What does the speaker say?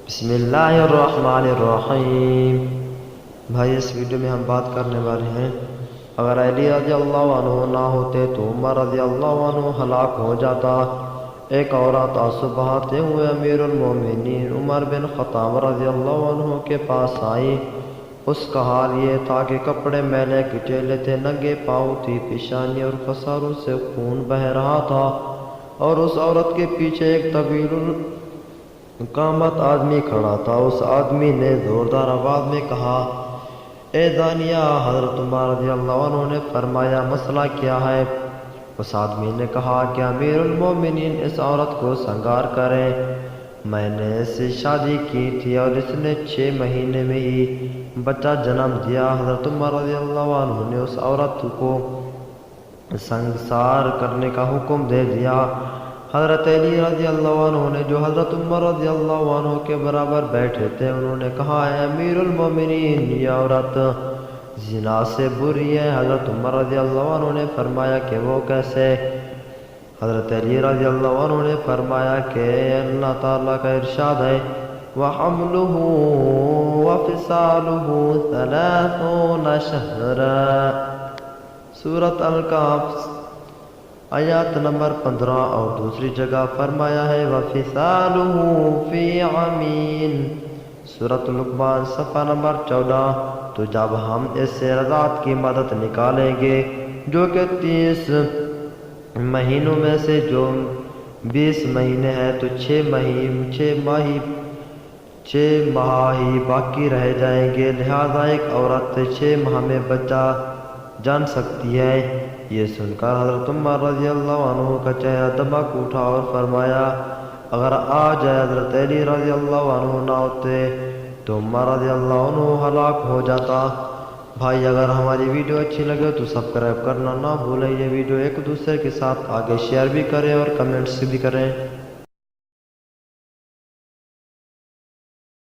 بسم اللہ الرحمن الرحیم۔ بھائی اس ویڈیو میں ہم بات کرنے والے ہیں، اگر علی رضی اللہ عنہ نہ ہوتے تو عمر رضی اللہ عنہ ہلاک ہو جاتا۔ ایک عورت آنسو بہاتے ہوئے امیر المومنین عمر بن خطاب رضی اللہ عنہ کے پاس آئی۔ اس کا حال یہ تھا کہ کپڑے میلے کچیلے تھے، ننگے پاؤں تھی، پیشانی اور پساروں سے خون بہہ رہا تھا، اور اس عورت کے پیچھے ایک طویل قامت آدمی کھڑا تھا۔ اس آدمی نے زوردار آواز میں کہا، اے دانیہ! حضرت عمر رضی اللہ عنہ نے فرمایا، مسئلہ کیا ہے؟ اس آدمی نے کہا کہ امیر المومنین اس عورت کو سنگار کریں، میں نے اس سے شادی کی تھی اور اس نے 6 مہینے میں ہی بچہ جنم دیا۔ حضرت عمر رضی اللہ عنہ نے اس عورت کو سنگسار کرنے کا حکم دے دیا۔ حضرت علی رضی اللہ عنہ نے، جو حضرت عمر رضی اللہ عنہ کے برابر بیٹھے تھے، انہوں نے کہا، اے امیر المومنین، یہ عورت زنا سے بری ہے۔ حضرت عمر رضی اللہ عنہ نے فرمایا کہ وہ کیسے؟ حضرت علی رضی اللہ عنہ نے فرمایا کہ اللہ تعالیٰ کا ارشاد ہے، وَحَمْلُهُ وَفِصَالُهُ 30 شَهْرًا، سورۃ الکہف آیات نمبر 15، اور دوسری جگہ فرمایا ہے، وَفِصَالُهُ فِي عَامٍ، سورۃ لقمان صفحہ نمبر 14۔ تو جب ہم اس سے رضاعت کی مدت نکالیں گے، جو کہ 30 مہینوں میں سے جو 20 مہینے ہیں، تو 6 ماہ ہی باقی رہ جائیں گے، لہذا ایک عورت 6 ماہ میں بچہ جان سکتی ہے۔ یہ سن کر حضرت عمر رضی اللہ عنہ کا چہرہ دمک اٹھا اور فرمایا، اگر آج حضرت علی رضی اللہ عنہ نہ ہوتے تو عمر رضی اللہ عنہ ہلاک ہو جاتا۔ بھائی اگر ہماری ویڈیو اچھی لگے تو سبسکرائب کرنا نہ بھولیں۔ یہ ویڈیو ایک دوسرے کے ساتھ آگے شیئر بھی کریں اور کمنٹس بھی کریں۔